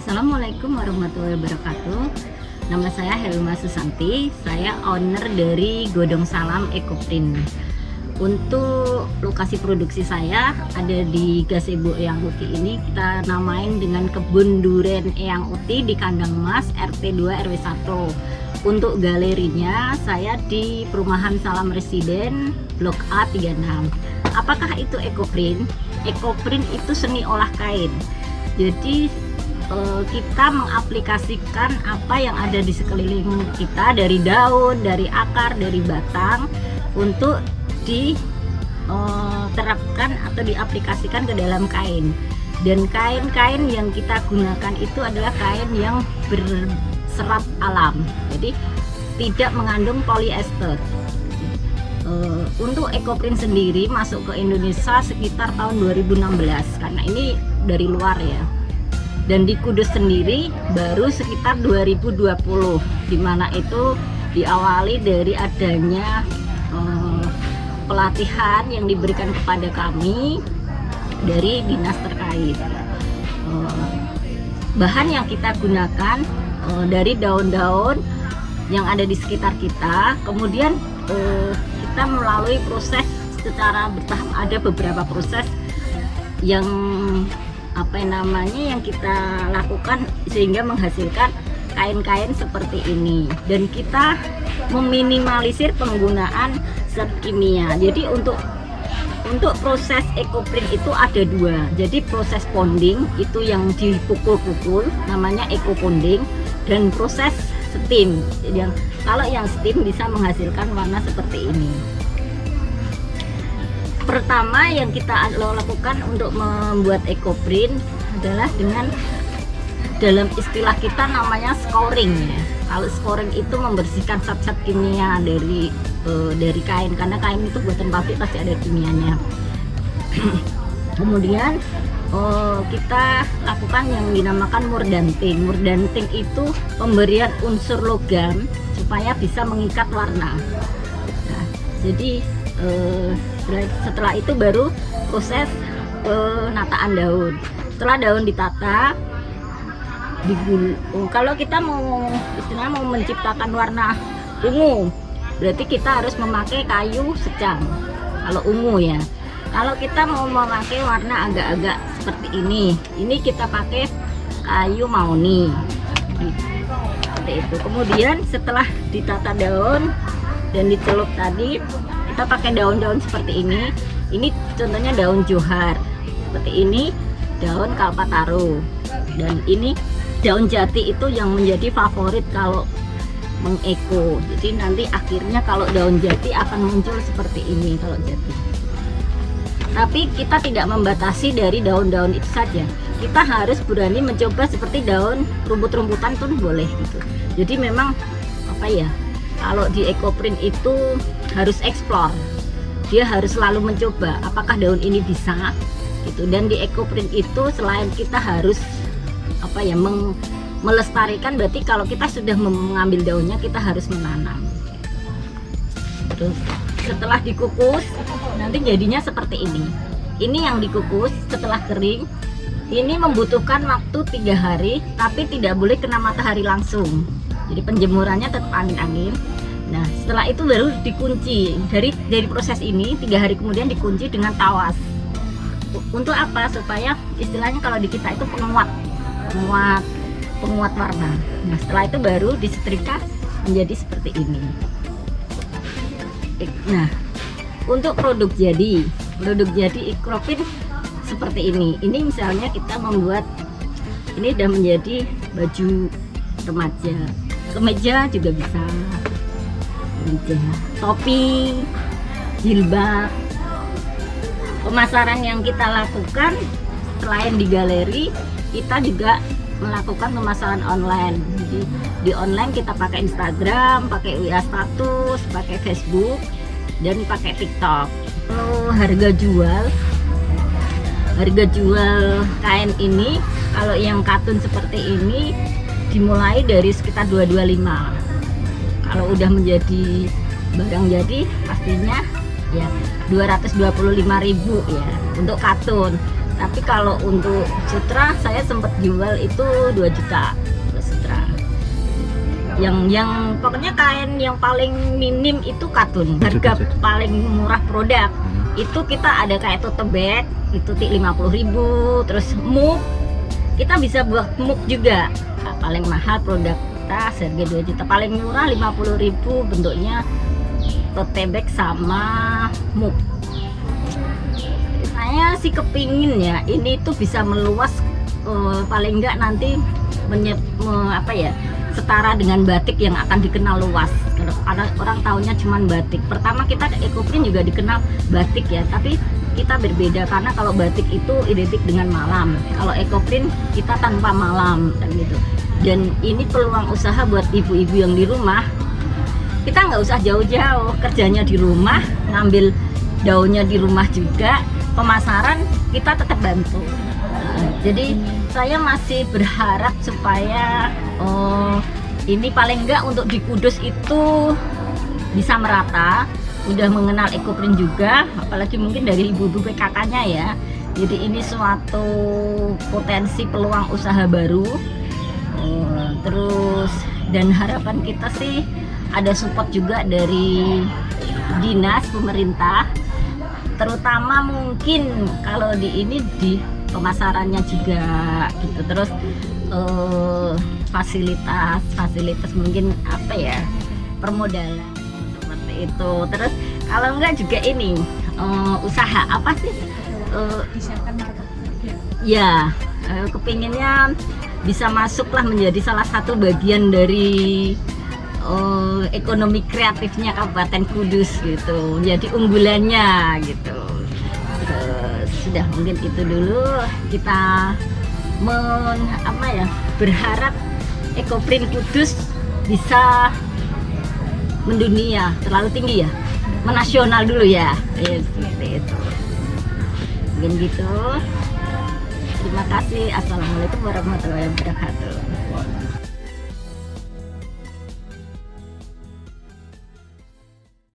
Assalamualaikum warahmatullahi wabarakatuh. Nama saya Helma Susanti. Saya owner dari Godong Salam Ekoprint. Untuk lokasi produksi saya ada di Gazebo Eyang Uti ini. Kita namain dengan Kebun Duren Eyang Uti di Kandang Mas RT 2 RW 1. Untuk galerinya saya di Perumahan Salam Residen Blok A 36. Apakah itu ekoprint? Ekoprint itu seni olah kain. Jadi kita mengaplikasikan apa yang ada di sekeliling kita, dari daun, dari akar, dari batang, untuk diterapkan atau diaplikasikan ke dalam kain. Dan kain-kain yang kita gunakan itu adalah kain yang berserat alam, jadi tidak mengandung polyester. Untuk ekoprint sendiri masuk ke Indonesia sekitar tahun 2016, karena ini dari luar ya. Dan di Kudus sendiri baru sekitar 2020, dimana itu diawali dari adanya pelatihan yang diberikan kepada kami dari dinas terkait. Bahan yang kita gunakan dari daun-daun yang ada di sekitar kita, kemudian kita melalui proses secara bertahap. Ada beberapa proses yang yang kita lakukan sehingga menghasilkan kain-kain seperti ini. Dan kita meminimalisir penggunaan zat kimia. Jadi untuk proses ekoprint itu ada dua. Jadi proses ponding itu yang dipukul-pukul, namanya ekoponding, dan proses steam. Jadi kalau yang steam bisa menghasilkan warna seperti ini. Pertama yang kita lakukan untuk membuat ekoprint adalah dengan, dalam istilah kita namanya scoring ya. Kalau scoring itu membersihkan zat-zat kimia dari kain, karena kain itu buatan pabrik pasti ada kimianya. Kemudian kita lakukan yang dinamakan murdanting. Murdanting itu pemberian unsur logam supaya bisa mengikat warna. Nah, jadi setelah itu baru proses penataan daun. Setelah daun ditata, kalau kita mau menciptakan warna ungu, berarti kita harus memakai kayu secang kalau ungu ya. Kalau kita mau memakai warna agak-agak seperti ini kita pakai kayu mahoni seperti itu. Kemudian setelah ditata daun dan dicelup tadi, kita pakai daun-daun seperti ini. Ini contohnya daun johar seperti ini, daun kalpataru, dan ini daun jati itu yang menjadi favorit kalau mengeko. Jadi nanti akhirnya kalau daun jati akan muncul seperti ini kalau jati. Tapi kita tidak membatasi dari daun-daun itu saja. Kita harus berani mencoba seperti daun rumput-rumputan pun boleh gitu. Jadi memang kalau di ekoprint itu harus explore, dia harus selalu mencoba apakah daun ini bisa gitu. Dan di ekoprint itu selain kita harus melestarikan, berarti kalau kita sudah mengambil daunnya kita harus menanam. Terus setelah dikukus nanti jadinya seperti ini. Ini yang dikukus setelah kering. Ini membutuhkan waktu 3 hari, tapi tidak boleh kena matahari langsung. Jadi penjemurannya tetap angin-angin. Nah, setelah itu baru dikunci. Dari proses ini 3 hari kemudian dikunci dengan tawas. Untuk apa? Supaya istilahnya kalau di kita itu penguat warna. Nah, setelah itu baru disetrika menjadi seperti ini. Nah, untuk produk jadi ekoprint seperti ini. Ini misalnya kita membuat, ini udah menjadi baju remaja. Kemeja juga bisa, topi, jilbab. Pemasaran yang kita lakukan selain di galeri, kita juga melakukan pemasaran online. Jadi di online kita pakai Instagram, pakai WA status, pakai Facebook, dan pakai TikTok. Harga jual kain ini, kalau yang katun seperti ini dimulai dari sekitar 225. Kalau udah menjadi barang jadi pastinya ya 225.000 ya untuk katun. Tapi kalau untuk sutra saya sempat jual itu 2 juta untuk sutra. Yang pokoknya kain yang paling minim itu katun. Harga paling murah produk itu kita ada kayak tote bag itu 50.000, terus mug kita bisa buat mug juga. Nah, paling mahal produk kita harga 2 juta, paling murah 50.000 bentuknya tote bag sama mug. Saya sih kepingin ya ini tuh bisa meluas, paling enggak nanti setara dengan batik yang akan dikenal luas. Karena orang tahunya cuman batik. Pertama kita ekoprint juga dikenal batik ya, tapi kita berbeda karena kalau batik itu identik dengan malam, kalau ekoprint kita tanpa malam dan gitu. Dan ini peluang usaha buat ibu-ibu yang di rumah. Kita nggak usah jauh-jauh, kerjanya di rumah, ngambil daunnya di rumah juga, pemasaran kita tetap bantu. Jadi saya masih berharap supaya ini paling enggak untuk di Kudus itu bisa merata, udah mengenal ekoprint juga, apalagi mungkin dari ibu-ibu PKK-nya ya. Jadi ini suatu potensi peluang usaha baru. Terus dan harapan kita sih ada support juga dari dinas pemerintah, terutama mungkin kalau di pemasarannya juga gitu. Terus fasilitas mungkin permodalan seperti itu. Terus kalau enggak juga ini usaha apa sih kepinginnya bisa masuklah menjadi salah satu bagian dari ekonomi kreatifnya Kabupaten Kudus gitu, jadi unggulannya gitu. Sudah mungkin itu dulu, kita berharap ekoprint Kudus bisa mendunia, terlalu tinggi ya, menasional dulu ya, seperti itu. Mungkin gitu. Terima kasih. Assalamualaikum warahmatullahi wabarakatuh.